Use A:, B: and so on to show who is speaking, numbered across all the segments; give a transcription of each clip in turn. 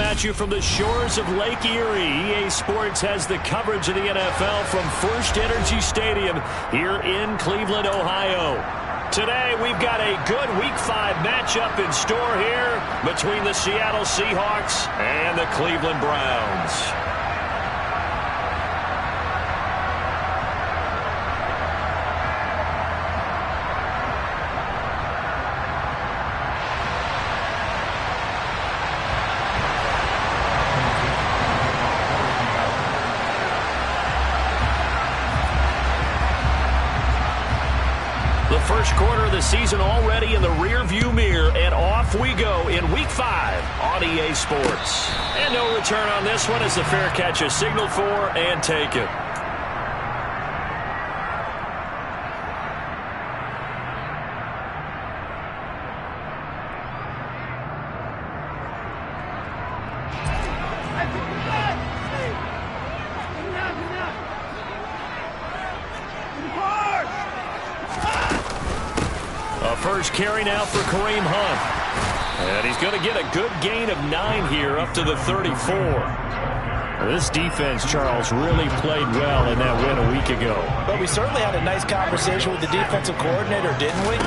A: at you from the shores of Lake Erie. EA Sports has the coverage of the NFL from First Energy Stadium here in Cleveland, Ohio. Today, we've got a good Week 5 matchup in store here between the Seattle Seahawks and the Cleveland Browns. First quarter of the season already in the rear-view mirror, and off we go in Week 5 on EA Sports. And no return on this one as the fair catch is signaled for and taken. First carry now for Kareem Hunt. And he's going to get a good gain of 9 here up to the 34. This defense, Charles, really played well in that win a week ago.
B: But we certainly had a nice conversation with the defensive coordinator, didn't we?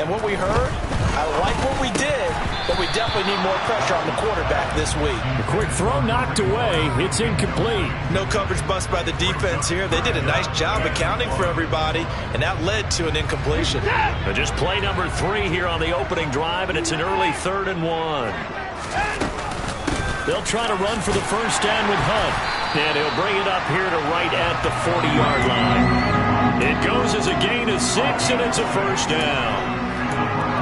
B: And what we heard, I like what we did, but we definitely need more pressure on the quarterback this week.
A: A quick throw knocked away. It's incomplete.
B: No coverage bust by the defense here. They did a nice job accounting for everybody, and that led to an incompletion.
A: But just play number 3 here on the opening drive, and it's an early 3rd and 1. They'll try to run for the first down with Hunt. And he'll bring it up here to right at the 40-yard line. It goes as a gain of 6, and it's a first down.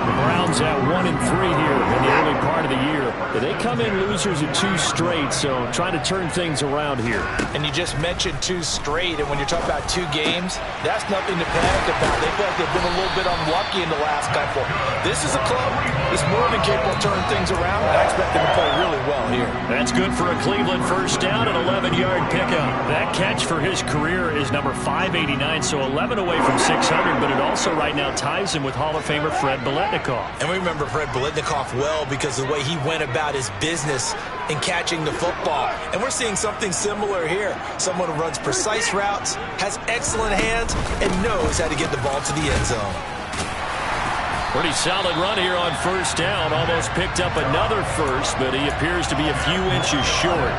A: The Browns at 1-3 here in the early part of the year. They come in losers at 2 straight, so trying to turn things around here.
B: And you just mentioned 2 straight, and when you're talking about 2 games, that's nothing to panic about. They feel like they've been a little bit unlucky in the last couple. This is a club that's more than capable of turning things around, and I expect them to play really well here.
A: That's good for a Cleveland first down, an 11-yard pickup. That catch for his career is number 589, so 11 away from 600, but it also right now ties him with Hall of Famer Fred Biletnikoff.
B: And we remember Fred Biletnikoff well because of the way he went about his business in catching the football. And we're seeing something similar here. Someone who runs precise routes, has excellent hands, and knows how to get the ball to the end zone.
A: Pretty solid run here on first down. Almost picked up another first, but he appears to be a few inches short.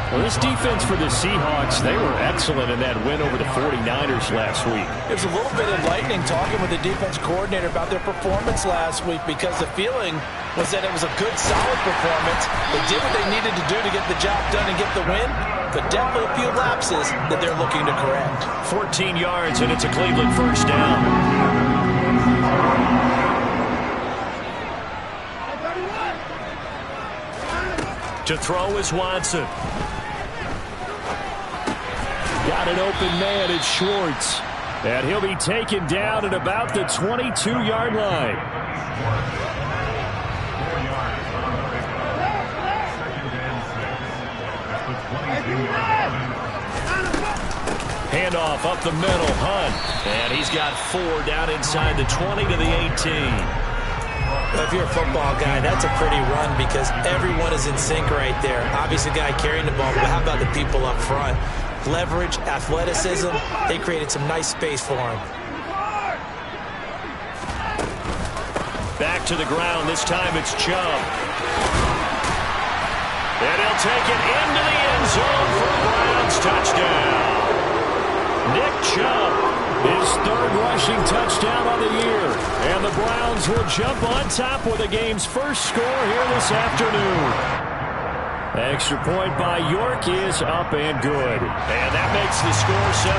A: Well, this defense for the Seahawks, they were excellent in that win over the 49ers last week.
B: It was a little bit enlightening talking with the defense coordinator about their performance last week because the feeling was that it was a good, solid performance. They did what they needed to do to get the job done and get the win, but definitely a few lapses that they're looking to correct.
A: 14 yards, and it's a Cleveland first down. To throw is Watson. Got an open man, it's Schwartz. And he'll be taken down at about the 22-yard line. Handoff up the middle, Hunt. And he's got 4 down inside the 20 to the 18.
B: If you're a football guy, that's a pretty run because everyone is in sync right there. Obviously, the guy carrying the ball, but how about the people up front? Leverage, athleticism, they created some nice space for him.
A: Back to the ground. This time it's Chubb. And he'll take it into the end zone for a Browns touchdown. Nick Chubb, his 3rd rushing touchdown on the year. And the Browns will jump on top with the game's first score here this afternoon. Extra point by York is up and good. And that makes the score 7-0.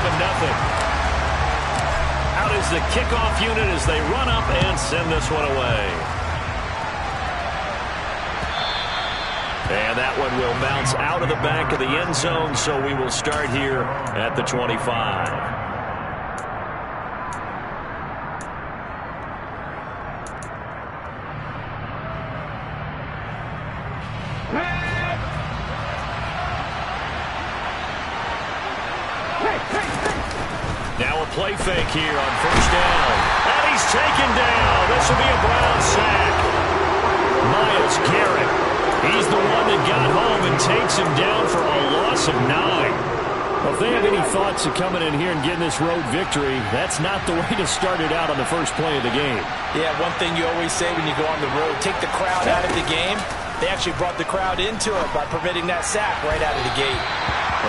A: Out is the kickoff unit as they run up and send this one away. And that one will bounce out of the back of the end zone, so we will start here at the 25. Now a play fake here on first down. And he's taken down. This will be a Brown sack. Myles Garrett He's the one that got home and takes him down for a loss of 9. Well, if they have any thoughts of coming in here and getting this road victory, that's not the way to start it out on the first play of the game.
B: Yeah, one thing you always say when you go on the road, take the crowd out of the game. They actually brought the crowd into it by permitting that sack right out of the gate.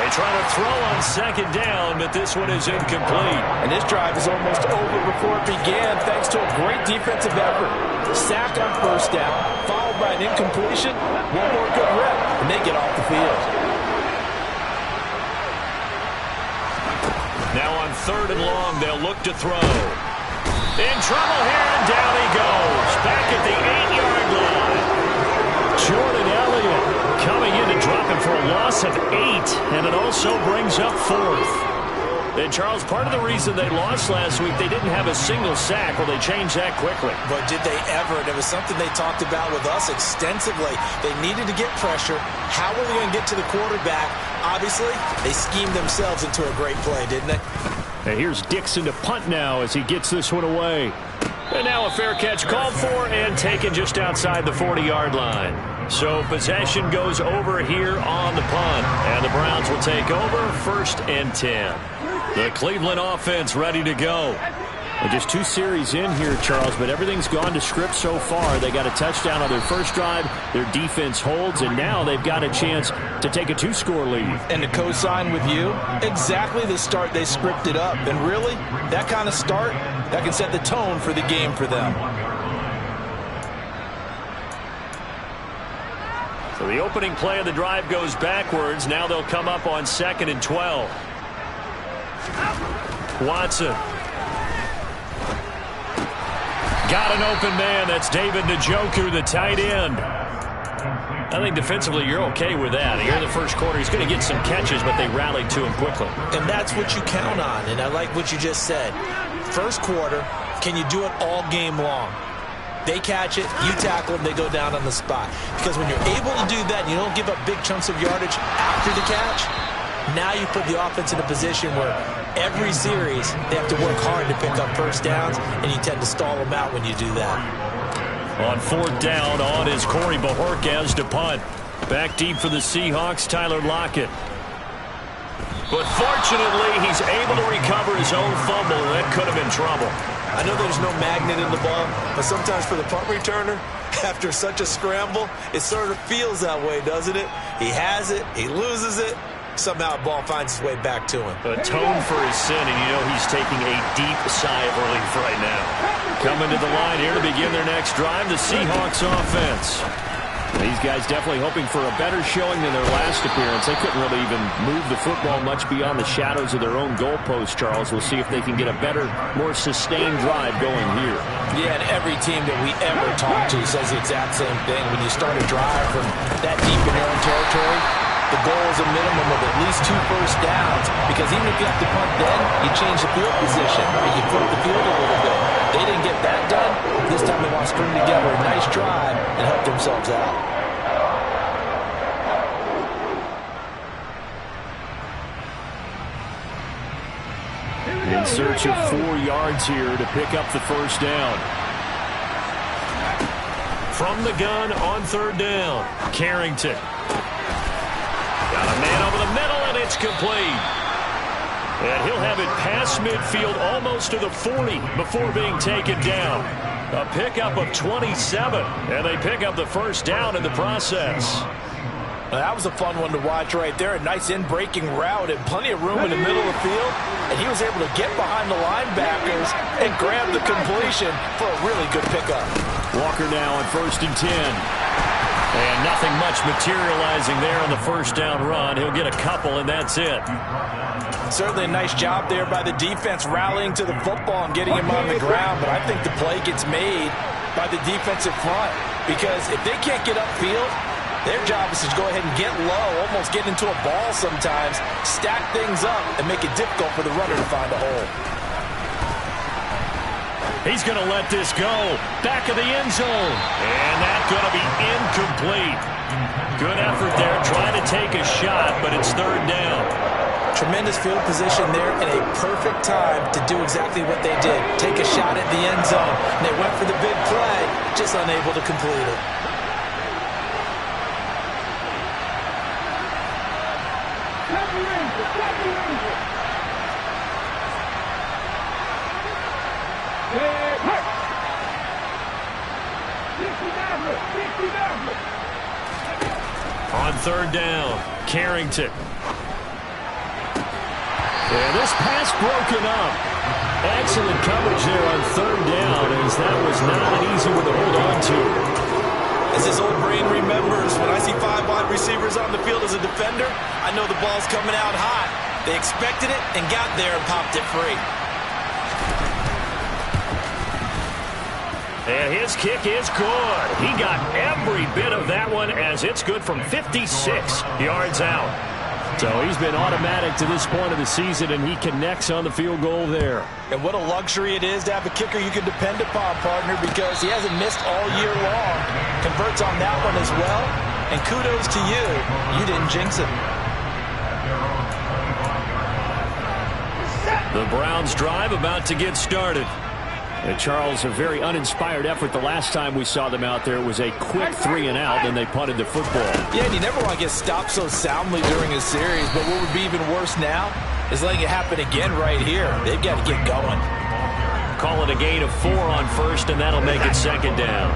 A: They try to throw on second down, but this one is incomplete.
B: And this drive is almost over before it began thanks to a great defensive effort. Sack on first down, followed by an incompletion, one more good rep, and they get off the field.
A: Now on 3rd and long, they'll look to throw. In trouble here, and down he goes. Back at the 8-yard line. Jordan Elliott coming in to drop him for a loss of 8, and it also brings up 4th. And, Charles, part of the reason they lost last week, they didn't have a single sack. Well, they changed that quickly.
B: But did they ever? And it was something they talked about with us extensively. They needed to get pressure. How were they going to get to the quarterback? Obviously, they schemed themselves into a great play, didn't they?
A: And here's Dixon to punt now as he gets this one away. And now a fair catch called for and taken just outside the 40-yard line. So possession goes over here on the punt. And the Browns will take over 1st and 10. The Cleveland offense ready to go. Well, just 2 series in here, Charles, but everything's gone to script so far. They got a touchdown on their first drive. Their defense holds, and now they've got a chance to take a 2-score lead.
B: And to co-sign with you, exactly the start they scripted up. And really, that kind of start, that can set the tone for the game for them.
A: So the opening play of the drive goes backwards. Now they'll come up on 2nd and 12. Watson. Got an open man. That's David Njoku, the tight end. I think defensively you're okay with that. Here in the first quarter, he's going to get some catches, but they rallied to him quickly.
B: And that's what you count on, and I like what you just said. First quarter, can you do it all game long? They catch it, you tackle them, they go down on the spot. Because when you're able to do that, you don't give up big chunks of yardage after the catch, now you put the offense in a position where every series they have to work hard to pick up first downs, and you tend to stall them out when you do that.
A: On 4th down, on is Corey Bajorquez to punt. Back deep for the Seahawks, Tyler Lockett. But fortunately, he's able to recover his own fumble, and that could have been trouble.
B: I know there's no magnet in the ball, but sometimes for the punt returner, after such a scramble, it sort of feels that way, doesn't it? He has it, he loses it, somehow the ball finds its way back to him.
A: Atone for his sin, and you know he's taking a deep sigh of relief right now. Coming to the line here to begin their next drive, the Seahawks offense. These guys definitely hoping for a better showing than their last appearance. They couldn't really even move the football much beyond the shadows of their own goalpost, Charles. We'll see if they can get a better, more sustained drive going here.
B: Yeah, and every team that we ever talk to says the exact same thing. When you start a drive from that deep in your own territory, the goal is a minimum of at least 2 first downs, because even if you have to punt then, you change the field position, or you flip the field a little bit. They didn't get that done. This time they want to string together a nice drive and help themselves out.
A: In search of 4 yards here to pick up the first down. From the gun on 3rd down, Carrington. Got a man over the middle, and it's complete. And he'll have it past midfield almost to the 40 before being taken down. A pickup of 27, and they pick up the first down in the process.
B: Well, that was a fun one to watch right there. A nice in-breaking route and plenty of room in the middle of the field. And he was able to get behind the linebackers and grab the completion for a really good pickup.
A: Walker now on 1st and 10. And nothing much materializing there on the first down run. He'll get a couple, and that's it.
B: Certainly a nice job there by the defense rallying to the football and getting him on the ground. But I think the play gets made by the defensive front. Because if they can't get upfield, their job is to go ahead and get low, almost get into a ball sometimes, stack things up, and make it difficult for the runner to find a hole.
A: He's going to let this go. Back of the end zone. And that's going to be incomplete. Good effort there, trying to take a shot, but it's 3rd down.
B: Tremendous field position there and a perfect time to do exactly what they did. Take a shot at the end zone. And they went for the big play, just unable to complete it.
A: On third down, Carrington. And this pass broken up. Excellent coverage there on third down, as that was not an easy one to hold on to.
B: As his old brain remembers, when I see 5 wide receivers on the field as a defender, I know the ball's coming out hot. They expected it and got there and popped it free.
A: And his kick is good. He got every bit of that one, as it's good from 56 yards out. So he's been automatic to this point of the season, and he connects on the field goal there.
B: And what a luxury it is to have a kicker you can depend upon, partner, because he hasn't missed all year long. Converts on that one as well. And kudos to you. You didn't jinx it.
A: The Browns drive about to get started. And Charles, a very uninspired effort the last time we saw them out there. It was a quick 3 and out, and they punted the football.
B: Yeah, and you never want to get stopped so soundly during a series, but what would be even worse now is letting it happen again right here. They've got to get going.
A: Call it a gain of 4 on first, and that'll make it second down.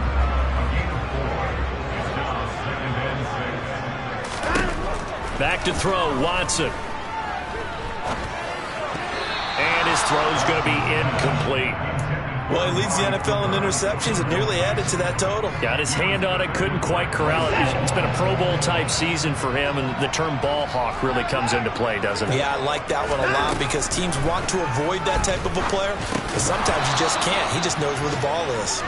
A: Back to throw, Watson. And his throw's going to be incomplete.
B: Well, he leads the NFL in interceptions and nearly added to that total.
A: Got his hand on it, couldn't quite corral it. It's been a Pro Bowl-type season for him, and the term ball hawk really comes into play, doesn't it?
B: Yeah, I like that one a lot because teams want to avoid that type of a player, but sometimes you just can't. He just knows where the ball is.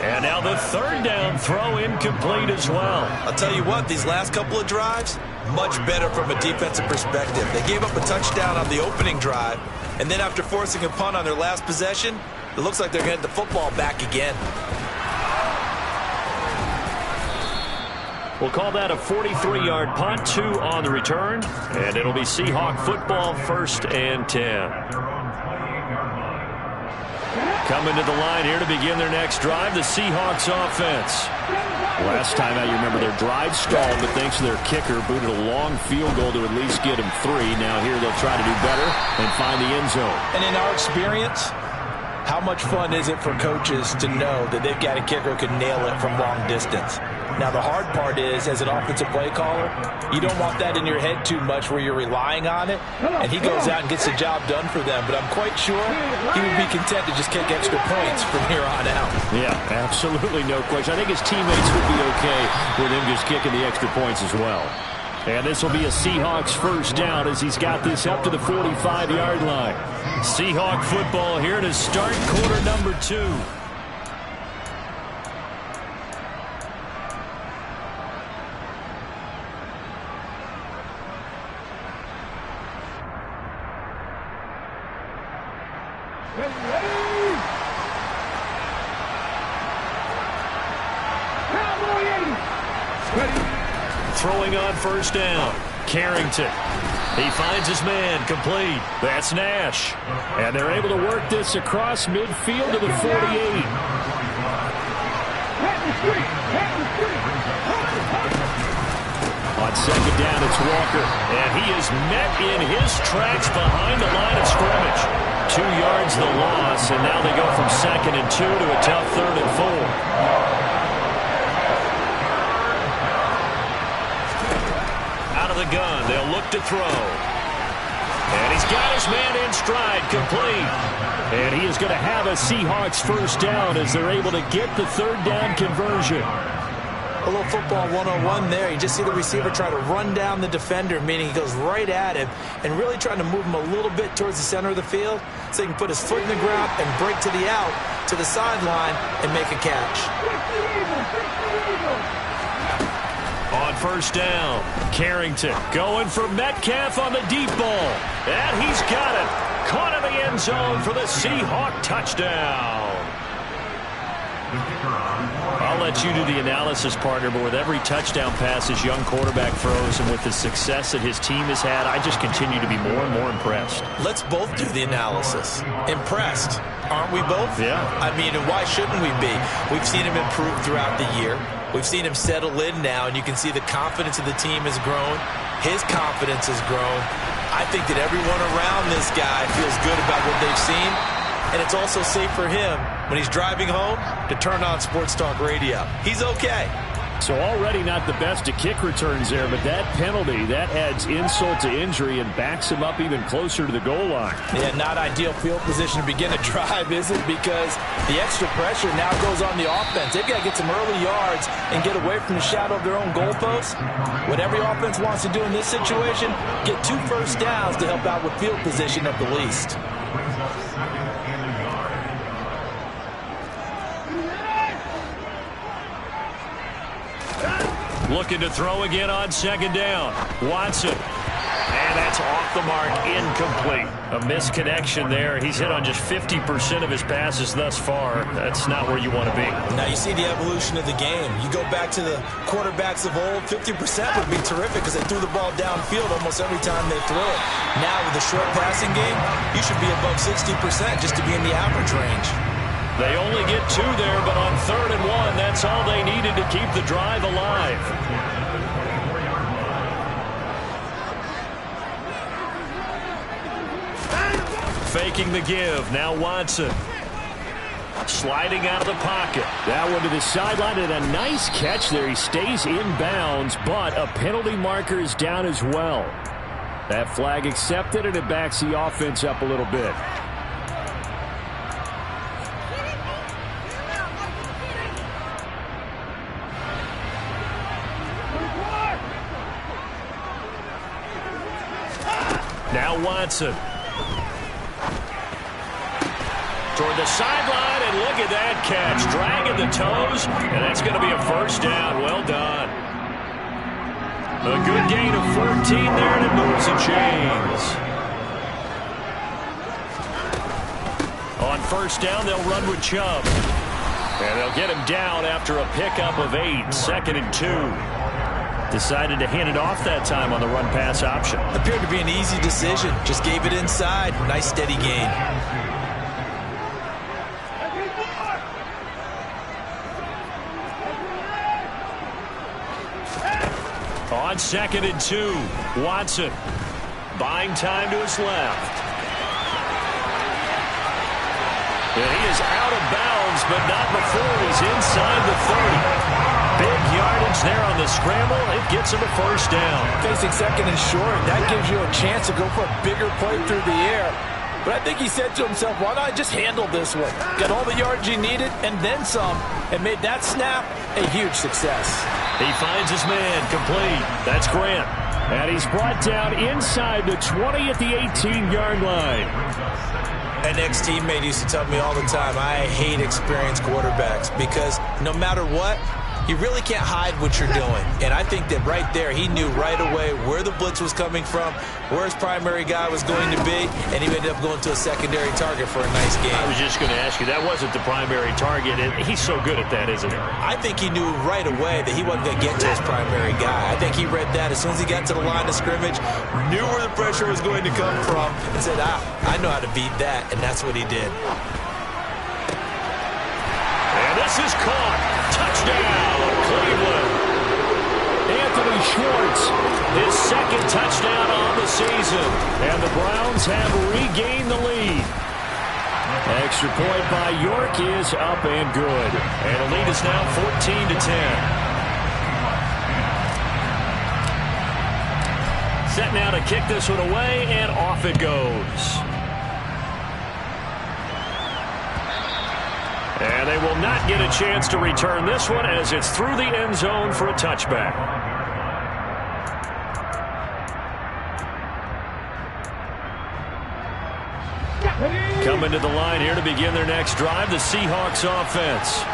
A: And now the third down throw incomplete as well.
B: I'll tell you what, these last couple of drives, much better from a defensive perspective. They gave up a touchdown on the opening drive, and then after forcing a punt on their last possession, it looks like they're going to get the football back again.
A: We'll call that a 43-yard punt, 2 on the return, and it'll be Seahawk football, 1st and 10. Coming to the line here to begin their next drive, the Seahawks offense. Last time out, you remember their drive stalled, but thanks to their kicker, booted a long field goal to at least get them 3. Now here they'll try to do better and find the end zone.
B: And in our experience, how much fun is it for coaches to know that they've got a kicker who can nail it from long distance? Now, the hard part is, as an offensive play caller, you don't want that in your head too much where you're relying on it, and he goes out and gets the job done for them. But I'm quite sure he would be content to just kick extra points from here on out.
A: Yeah, absolutely no question. I think his teammates would be okay with him just kicking the extra points as well. And this will be a Seahawks first down as he's got this up to the 45-yard line. Seahawk football here to start quarter number 2. Throwing on first down, Carrington. He finds his man, complete. That's Nash. And they're able to work this across midfield to the 48. On second down, it's Walker. And he is met in his tracks behind the line of scrimmage. 2 yards the loss, and now they go from 2nd and 2 to a tough 3rd and 4. The gun, they'll look to throw. And he's got his man in stride, complete. And he is going to have a Seahawks first down as they're able to get the 3rd down conversion.
B: A little football 101 there. You just see the receiver try to run down the defender, meaning he goes right at him and really trying to move him a little bit towards the center of the field so he can put his foot in the ground and break to the out, to the sideline, and make a catch.
A: On first down, Carrington going for Metcalf on the deep ball. And he's got it. Caught in the end zone for the Seahawk touchdown. I'll let you do the analysis, partner, but with every touchdown pass his young quarterback throws and with the success that his team has had, I just continue to be more and more impressed.
B: Let's both do the analysis. Impressed. Aren't we both?
A: Yeah.
B: I mean, and why shouldn't we be? We've seen him improve throughout the year. We've seen him settle in now, and you can see the confidence of the team has grown. His confidence has grown. I think that everyone around this guy feels good about what they've seen, and it's also safe for him when he's driving home to turn on Sports Talk Radio. He's okay.
A: So already not the best at kick returns there, but that penalty, that adds insult to injury and backs him up even closer to the goal line.
B: Yeah, not ideal field position to begin a drive, is it? Because the extra pressure now goes on the offense. They've got to get some early yards and get away from the shadow of their own goalposts. What every offense wants to do in this situation, get 2 first downs to help out with field position at the least.
A: Looking to throw again on second down. Watson. And that's off the mark, incomplete. A misconnection there. He's hit on just 50% of his passes thus far. That's not where you want to be.
B: Now you see the evolution of the game. You go back to the quarterbacks of old, 50% would be terrific because they threw the ball downfield almost every time they threw it. Now with the short passing game, you should be above 60% just to be in the average range.
A: They only get 2 there, but on 3rd and 1, that's all they needed to keep the drive alive. Faking the give. Now Watson. Sliding out of the pocket. That one to the sideline, and a nice catch there. He stays in bounds, but a penalty marker is down as well. That flag accepted, and it backs the offense up a little bit. Now Watson. Toward the sideline, and look at that catch. Dragging the toes, and that's going to be a first down. Well done. A good gain of 14 there, and it moves the chains. On first down, they'll run with Chubb. And they'll get him down after a pickup of 8. 2nd and 2. Decided to hand it off that time on the run-pass option.
B: Appeared to be an easy decision. Just gave it inside. Nice steady gain.
A: On 2nd and 2, Watson buying time to his left. And he is out of bounds, but not before he's inside the 30. Big yardage there on the scramble. It gets him a first down.
B: Facing 2nd and short, that gives you a chance to go for a bigger play through the air. But I think he said to himself, why not just handle this one? Got all the yards he needed and then some, and made that snap a huge success.
A: He finds his man complete. That's Grant. And he's brought down inside the 20 at the 18-yard line.
B: An ex-teammate used to tell me all the time, I hate experienced quarterbacks because no matter what, you really can't hide what you're doing. And I think that right there, he knew right away where the blitz was coming from, where his primary guy was going to be, and he ended up going to a secondary target for a nice game.
A: I was just going to ask you, that wasn't the primary target, and he's so good at that, isn't he?
B: I think he knew right away that he wasn't going to get to his primary guy. I think he read that as soon as he got to the line of scrimmage, knew where the pressure was going to come from, and said, I know how to beat that, and that's what he did.
A: And this is caught. Touchdown, Cleveland. Anthony Schwartz, his 2nd touchdown on the season. And the Browns have regained the lead. Extra point by York is up and good. And the lead is now 14-10. Set now to kick this one away, and off it goes. And they will not get a chance to return this one as it's through the end zone for a touchback. Coming to the line here to begin their next drive, the Seahawks offense.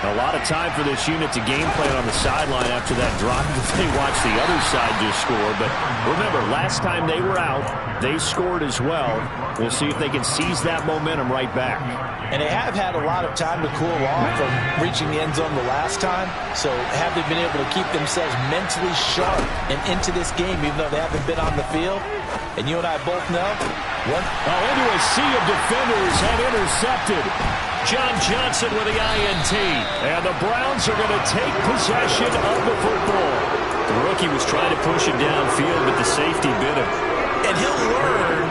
A: A lot of time for this unit to game plan on the sideline after that drive that they watched the other side just score. But remember, last time they were out, they scored as well. We'll see if they can seize that momentum right back.
B: And they have had a lot of time to cool off from reaching the end zone the last time. So have they been able to keep themselves mentally sharp and into this game even though they haven't been on the field? And you and I both know.
A: Into a sea of defenders and intercepted. John Johnson with the INT. And the Browns are going to take possession of the football. The rookie was trying to push him downfield, but the safety bit him.
B: And he'll learn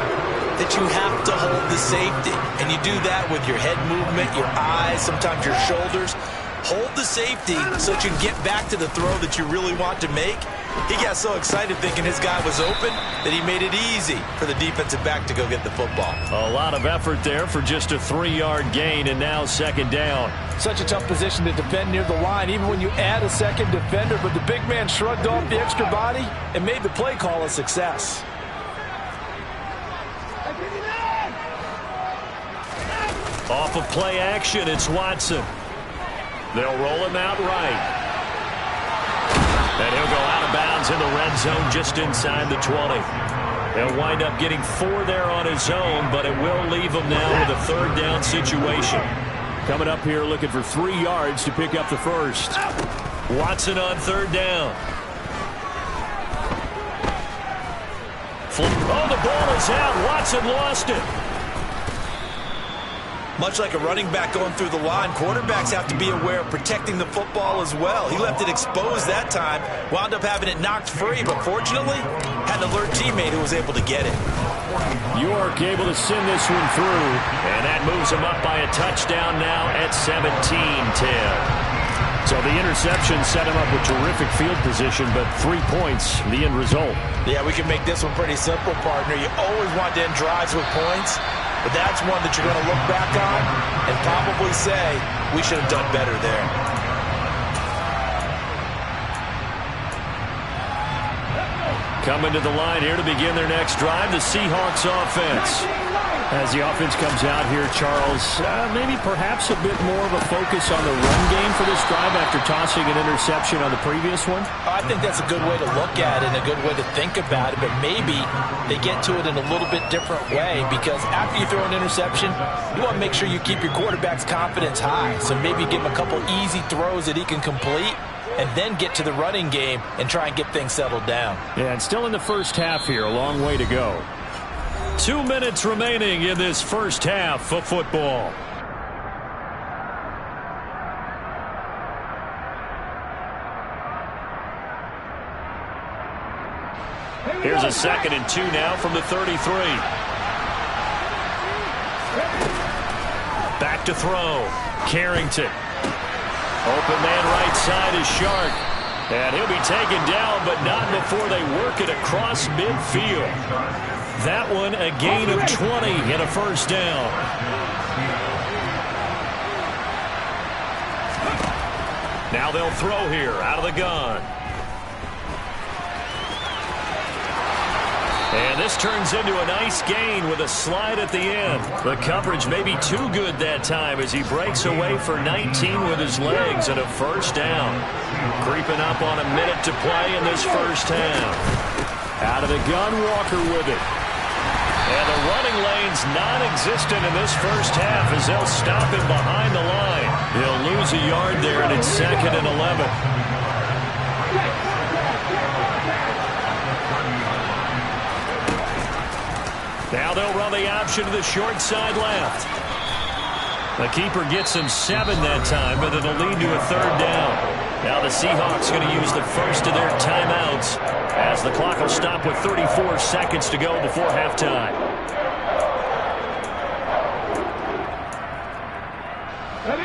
B: that you have to hold the safety. And you do that with your head movement, your eyes, sometimes your shoulders. Hold the safety so that you can get back to the throw that you really want to make. He got so excited thinking his guy was open that he made it easy for the defensive back to go get the football.
A: A lot of effort there for just a 3-yard gain, and now second down.
B: Such a tough position to defend near the line, even when you add a second defender, but the big man shrugged off the extra body and made the play call a success.
A: Off of play action, it's Watson. They'll roll him out right. And he'll go out of bounds in the red zone just inside the 20. They'll wind up getting 4 there on his own, but it will leave him now with a third down situation. Coming up here looking for 3 yards to pick up the first. Watson on third down. Oh, the ball is out. Watson lost it.
B: Much like a running back going through the line, quarterbacks have to be aware of protecting the football as well. He left it exposed that time, wound up having it knocked free, but fortunately had an alert teammate who was able to get it.
A: York able to send this one through, and that moves him up by a touchdown now at 17-10. So the interception set him up with terrific field position, but 3 points, the end result.
B: Yeah, we can make this one pretty simple, partner. You always want to end drives with points. But that's one that you're going to look back on and probably say, we should have done better there.
A: Coming to the line here to begin their next drive, the Seahawks offense. As the offense comes out here, Charles, maybe perhaps a bit more of a focus on the run game for this drive after tossing an interception on the previous one?
B: I think that's a good way to look at it and a good way to think about it, but maybe they get to it in a little bit different way, because after you throw an interception, you want to make sure you keep your quarterback's confidence high. So maybe give him a couple easy throws that he can complete and then get to the running game and try and get things settled down.
A: Yeah, and still in the first half here, a long way to go. 2 minutes remaining in this first half of football. Here's a 2nd and 2 now from the 33. Back to throw. Carrington. Open man right side is Shark. And he'll be taken down, but not before they work it across midfield. That one a gain of 20 and a first down. Now they'll throw here out of the gun. And this turns into a nice gain with a slide at the end. The coverage may be too good that time as he breaks away for 19 with his legs and a first down. Creeping up on a minute to play in this first half. Out of the gun, Walker with it. And the running lane's non-existent in this first half as they'll stop him behind the line. He'll lose a yard there, and it's 2nd and 11. Now they'll run the option to the short side left. The keeper gets him 7 that time, but it'll lead to a third down. Now the Seahawks going to use the first of their timeouts as the clock will stop with 34 seconds to go before halftime.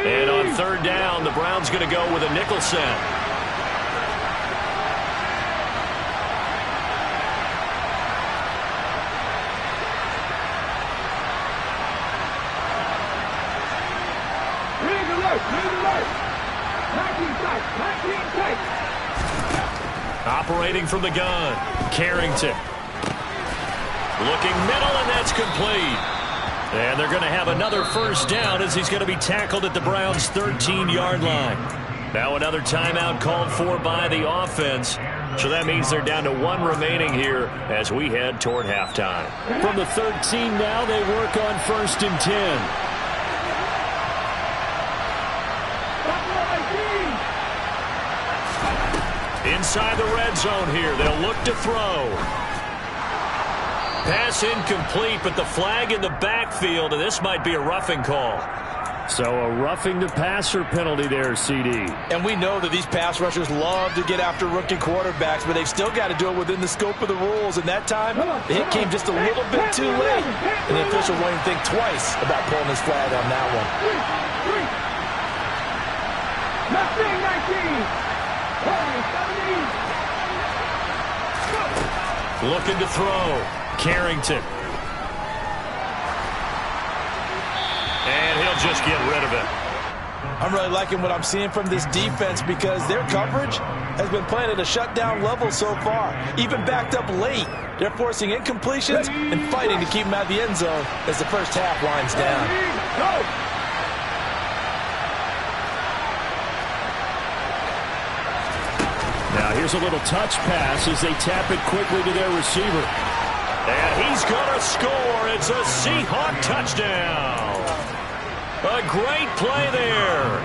A: And on third down, the Browns going to go with a nickel set. Operating from the gun, Carrington. Looking middle, and that's complete. And they're going to have another first down as he's going to be tackled at the Browns' 13-yard line. Now another timeout called for by the offense. So that means they're down to 1 remaining here as we head toward halftime. From the 13 now, they work on 1st and 10. Inside the red zone here, they'll look to throw. Pass incomplete, but the flag in the backfield, and this might be a roughing call. So a roughing the passer penalty there, CD.
B: And we know that these pass rushers love to get after rookie quarterbacks, but they've still got to do it within the scope of the rules. And that time, the hit came just a little bit too late. And the official won't even think twice about pulling his flag on that one.
A: Looking to throw. Carrington. And he'll just get rid of it.
B: I'm really liking what I'm seeing from this defense because their coverage has been playing at a shutdown level so far. Even backed up late, they're forcing incompletions and fighting to keep them out of the end zone as the first half winds down.
A: Now here's a little touch pass as they tap it quickly to their receiver. And he's going to score. It's a Seahawk touchdown. A great play there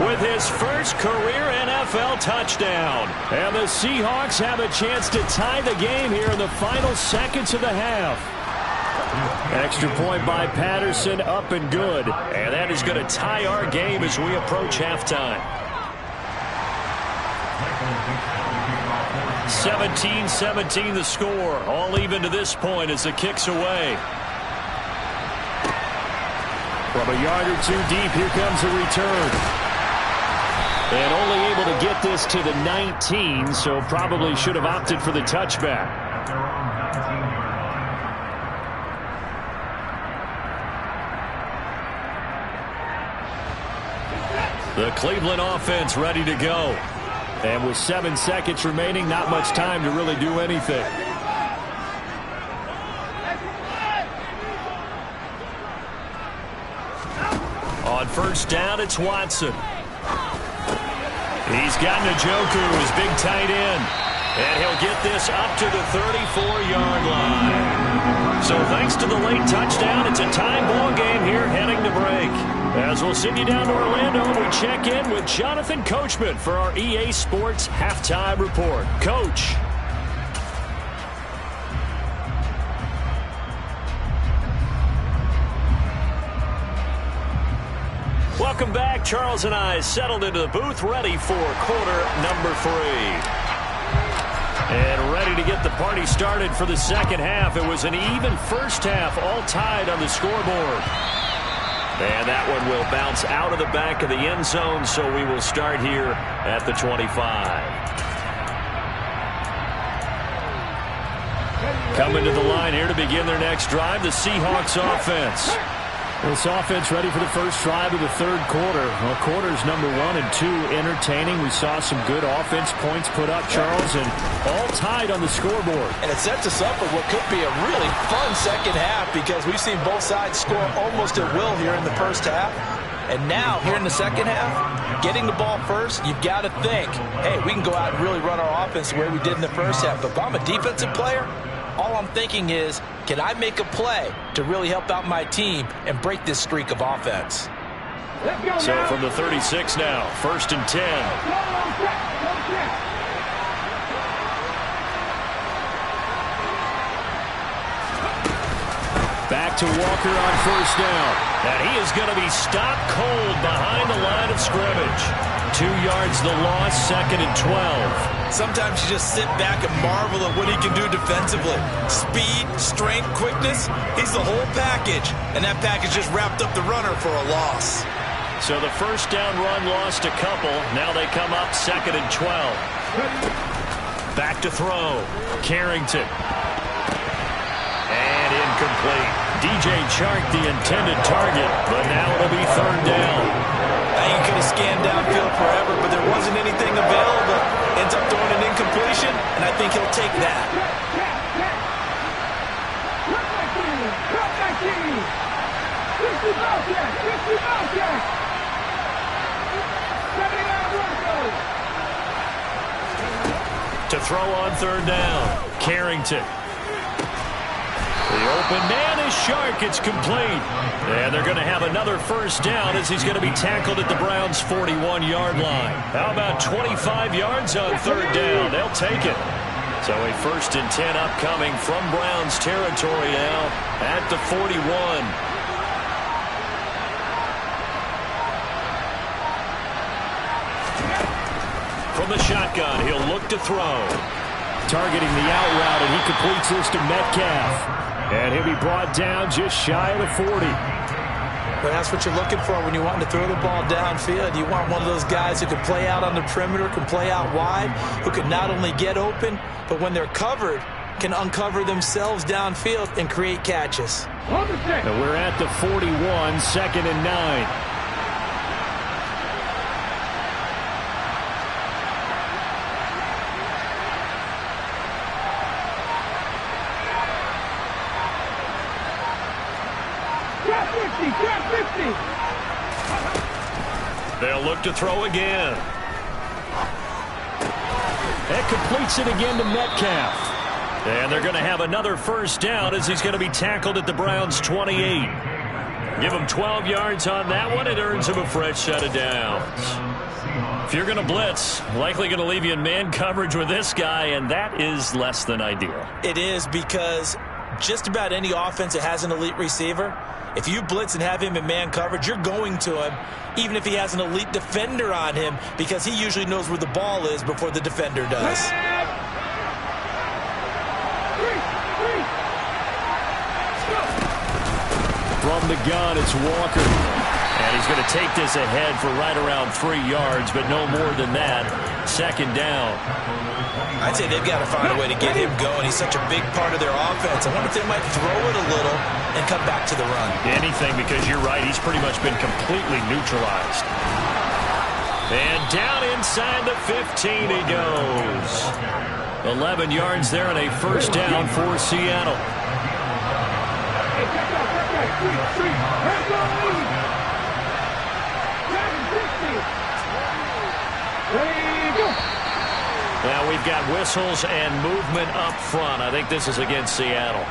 A: with his first career NFL touchdown. And the Seahawks have a chance to tie the game here in the final seconds of the half. Extra point by Patterson, up and good. And that is going to tie our game as we approach halftime. 17-17 the score. All even to this point as the kick's away. From a yard or two deep, here comes a return. And only able to get this to the 19, so probably should have opted for the touchback. The Cleveland offense ready to go. And with 7 seconds remaining, not much time to really do anything. On first down, it's Watson. He's got Njoku, his big tight end. And he'll get this up to the 34-yard line. So thanks to the late touchdown, it's a tie ball game here heading to break. As we'll send you down to Orlando, we check in with Jonathan Coachman for our EA Sports Halftime Report. Coach. Welcome back. Charles and I settled into the booth, ready for quarter number 3. And ready to get the party started for the second half. It was an even first half, all tied on the scoreboard. And that one will bounce out of the back of the end zone, so we will start here at the 25. Coming to the line here to begin their next drive, the Seahawks offense. This offense ready for the first drive of the third quarter. Well, quarters number 1 and 2 entertaining. We saw some good offense points put up, Charles, and all tied on the scoreboard.
B: And it sets us up for what could be a really fun second half because we've seen both sides score almost at will here in the first half. And now, here in the second half, getting the ball first, you've got to think, hey, we can go out and really run our offense the way we did in the first half. But if I'm a defensive player, all I'm thinking is, can I make a play to really help out my team and break this streak of offense?
A: So from the 36 now, 1st and 10. Back to Walker on first down. And he is going to be stopped cold behind the line of scrimmage. 2 yards the loss, 2nd and 12.
B: Sometimes you just sit back and marvel at what he can do defensively. Speed, strength, quickness, he's the whole package. And that package just wrapped up the runner for a loss.
A: So the first down run lost a couple. Now they come up 2nd and 12. Back to throw. Carrington. And incomplete. DJ Chark the intended target, but now it'll be 3rd down.
B: You could have scanned downfield forever, but there wasn't anything available. Ends up throwing an incompletion, and I think he'll take that.
A: To throw on 3rd down, Carrington. The open man is Chark. It's complete. And they're going to have another first down as he's going to be tackled at the Browns' 41-yard line. How about 25 yards on 3rd down? They'll take it. So a 1st and 10 upcoming from Browns territory now at the 41. from the shotgun. He'll look to throw. Targeting the out route, and he completes this to Metcalf. And he'll be brought down just shy of the 40.
B: But that's what you're looking for when you want to throw the ball downfield. You want one of those guys who can play out on the perimeter, can play out wide, who can not only get open, but when they're covered, can uncover themselves downfield and create catches.
A: And we're at the 41, 2nd and 9. They'll look to throw again. That completes it again to Metcalf. And they're going to have another first down as he's going to be tackled at the Browns' 28. Give him 12 yards on that one. It earns him a fresh set of downs. If you're going to blitz, likely going to leave you in man coverage with this guy, and that is less than ideal.
B: It is, because just about any offense that has an elite receiver, if you blitz and have him in man coverage, you're going to him, even if he has an elite defender on him, because he usually knows where the ball is before the defender does.
A: From the gun, it's Walker. And he's going to take this ahead for right around 3 yards, but no more than that. 2nd down.
B: I'd say they've got to find a way to get him going. He's such a big part of their offense. I wonder if they might throw it a little and come back to the run.
A: Anything, because you're right. He's pretty much been completely neutralized. And down inside the 15 he goes. 11 yards there and a first down for Seattle. Now we've got whistles and movement up front. I think this is against Seattle.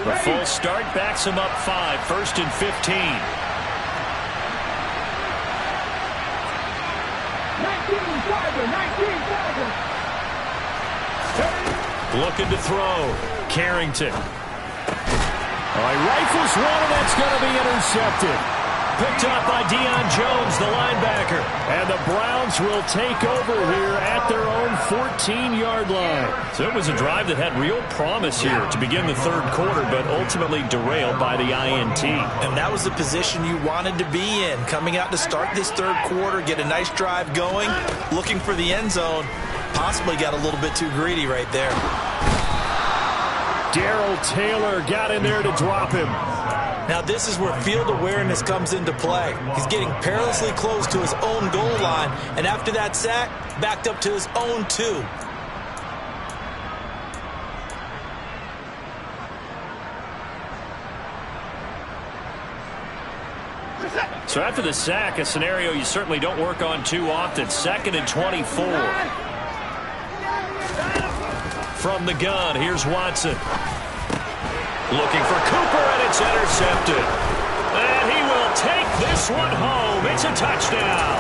A: The full start backs him up 5. 1st and 15. 19, looking to throw. Carrington. All right, rifles one, and that's going to be intercepted. Picked up by Deion Jones, the linebacker. And the Browns will take over here at their own 14-yard line. So it was a drive that had real promise here to begin the 3rd quarter, but ultimately derailed by the INT.
B: And that was the position you wanted to be in. Coming out to start this 3rd quarter, get a nice drive going, looking for the end zone. Possibly got a little bit too greedy right there.
A: Darrell Taylor got in there to drop him.
B: Now this is where field awareness comes into play. He's getting perilously close to his own goal line, and after that sack, backed up to his own 2.
A: So after the sack, a scenario you certainly don't work on too often. 2nd and 24. From the gun, here's Watson. Looking for Cooper, and it's intercepted. And he will take this one home. It's a touchdown.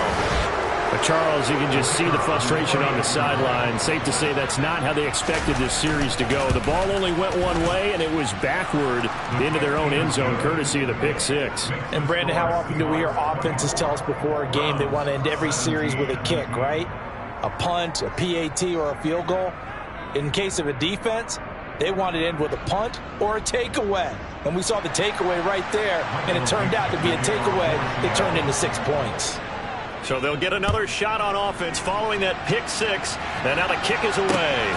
A: But Charles, you can just see the frustration on the sideline. Safe to say that's not how they expected this series to go. The ball only went one way, and it was backward into their own end zone, courtesy of the pick 6.
B: And, Brandon, how often do we hear offenses tell us before a game they want to end every series with a kick, right? A punt, a PAT, or a field goal. In case of a defense, they wanted to end with a punt or a takeaway. And we saw the takeaway right there, and it turned out to be a takeaway that turned into 6 points.
A: So they'll get another shot on offense following that pick 6, and now the kick is away.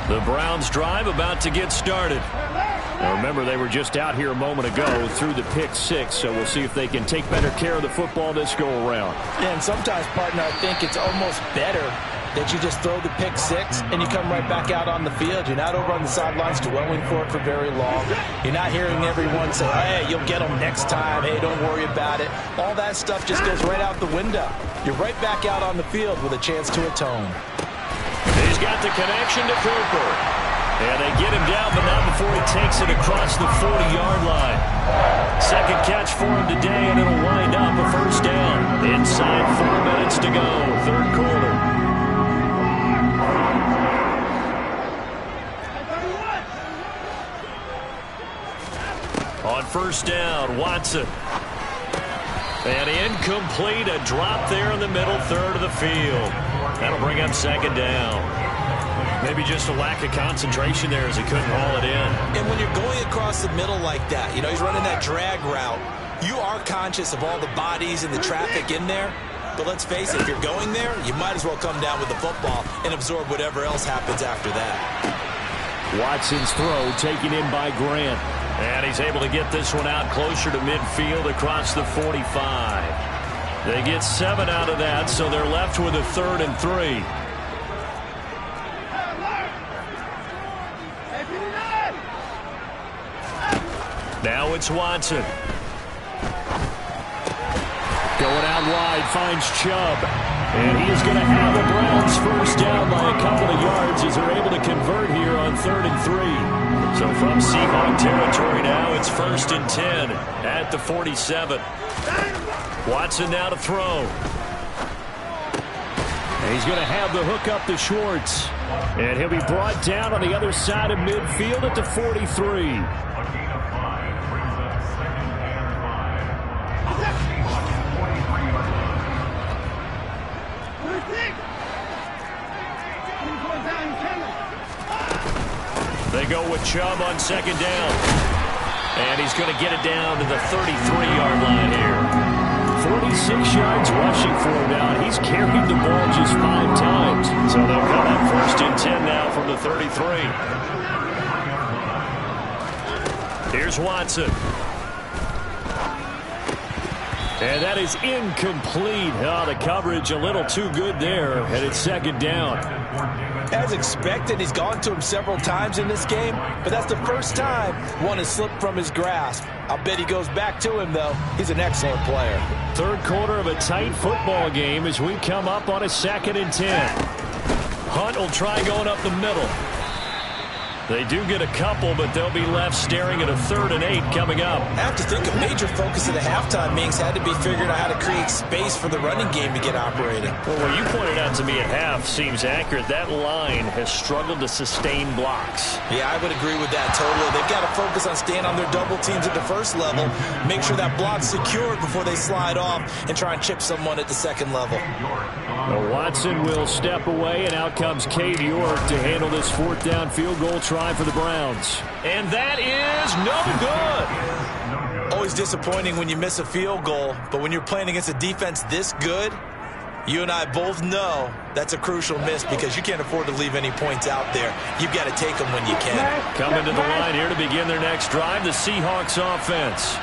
A: The Browns drive about to get started. Now remember, they were just out here a moment ago through the pick 6, so we'll see if they can take better care of the football this go around.
B: Yeah, and sometimes, partner, I think it's almost better that you just throw the pick 6 and you come right back out on the field. You're not over on the sidelines dwelling for it for very long. You're not hearing everyone say, hey, you'll get them next time. Hey, don't worry about it. All that stuff just goes right out the window. You're right back out on the field with a chance to atone.
A: He's got the connection to Cooper. And they get him down, but not before he takes it across the 40-yard line. Second catch for him today, and it'll wind up a first down. Inside 4 minutes to go, third quarter. On first down, Watson. And incomplete, a drop there in the middle third of the field. That'll bring up second down. Maybe just a lack of concentration there as he couldn't haul it in.
B: And when you're going across the middle like that, you know, he's running that drag route, you are conscious of all the bodies and the traffic in there. But let's face it, if you're going there, you might as well come down with the football and absorb whatever else happens after that.
A: Watson's throw taken in by Grant. And he's able to get this one out closer to midfield across the 45. They get 7 out of that, so they're left with a 3rd and 3. Now it's Watson. Going out wide, finds Chubb. And he is going to have the Browns first down by a couple of yards as they're able to convert here on 3rd and 3. So from Seahawks territory now, it's 1st and 10 at the 47. Watson now to throw. And he's going to have the hook up to Schwartz. And he'll be brought down on the other side of midfield at the 43. They go with Chubb on second down. And he's going to get it down to the 33-yard line here. 46 yards rushing for him now. He's carried the ball just 5 times. So they'll come up 1st and 10 now from the 33. Here's Watson. And that is incomplete. Oh, the coverage a little too good there. And it's second down.
B: As expected, he's gone to him several times in this game, but that's the first time one has slipped from his grasp. I'll bet he goes back to him, though. He's an excellent player.
A: Third quarter of a tight football game as we come up on a 2nd and 10. Hunt will try going up the middle. They do get a couple, but they'll be left staring at a 3rd and 8 coming up.
B: I have to think a major focus of the halftime meetings had to be figuring out how to create space for the running game to get operating.
A: Well, what you pointed out to me at half seems accurate. That line has struggled to sustain blocks.
B: Yeah, I would agree with that totally. They've got to focus on staying on their double teams at the first level, make sure that block's secured before they slide off and try and chip someone at the second level.
A: Well, Watson will step away, and out comes Cade York to handle this 4th down field goal try for the Browns. And that is no good.
B: Always disappointing when you miss a field goal, but when you're playing against a defense this good, you and I both know that's a crucial miss because you can't afford to leave any points out there. You've got to take them when you can.
A: Coming to the line here to begin their next drive, the Seahawks offense.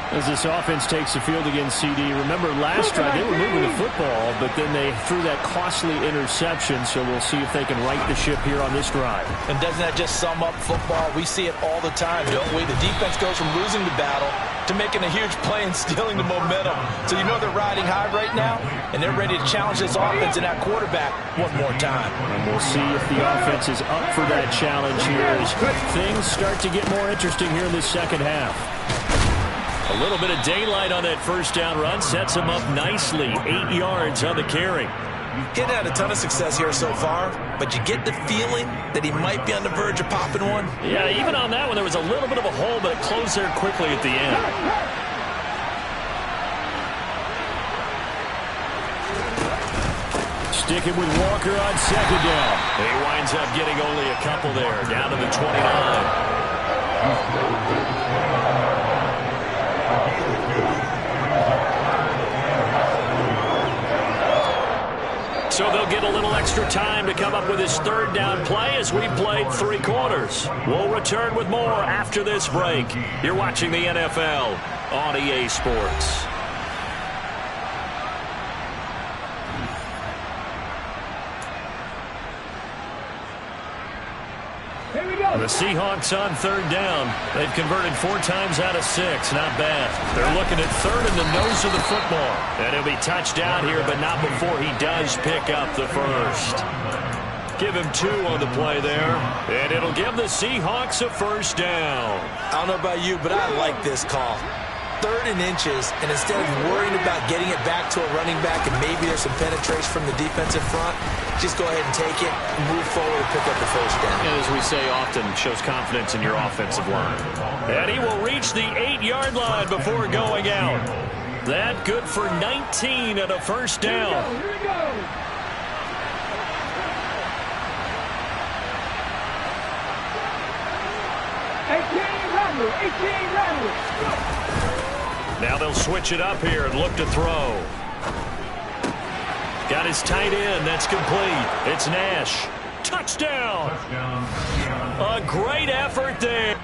A: As this offense takes the field against CD. Remember last drive they were moving the football, but then they threw that costly interception, so we'll see if they can right the ship here on this drive.
B: And doesn't that just sum up football? We see it all the time, don't we? The defense goes from losing the battle to making a huge play and stealing the momentum. So you know they're riding high right now, and they're ready to challenge this offense and that quarterback one more time.
A: And we'll see if the offense is up for that challenge here as things start to get more interesting here in this second half. A little bit of daylight on that first down run sets him up nicely. 8 yards on the carry.
B: He's had a ton of success here so far, but you get the feeling that he might be on the verge of popping one.
A: Yeah, even on that one, there was a little bit of a hole, but it closed there quickly at the end. Sticking with Walker on second down. He winds up getting only a couple there, down to the 29. So they'll get a little extra time to come up with his 3rd down play as we played 3 quarters. We'll return with more after this break. You're watching the NFL on EA Sports. The Seahawks on 3rd down. They've converted 4 times out of 6. Not bad. They're looking at 3rd in the nose of the football. And he'll be touched down here, but not before he does pick up the first. Give him 2 on the play there. And it'll give the Seahawks a first down.
B: I don't know about you, but I like this call. 3rd and inches, and instead of worrying about getting it back to a running back and maybe there's some penetration from the defensive front, just go ahead and take it, move forward, and pick up the first down.
A: And as we say often, shows confidence in your offensive line. And he will reach the 8-yard line before going out. That good for 19 and a first down.
C: Here we go.
A: Now they'll switch it up here and look to throw. Got his tight end. That's complete. It's Nash. Touchdown. A great effort there.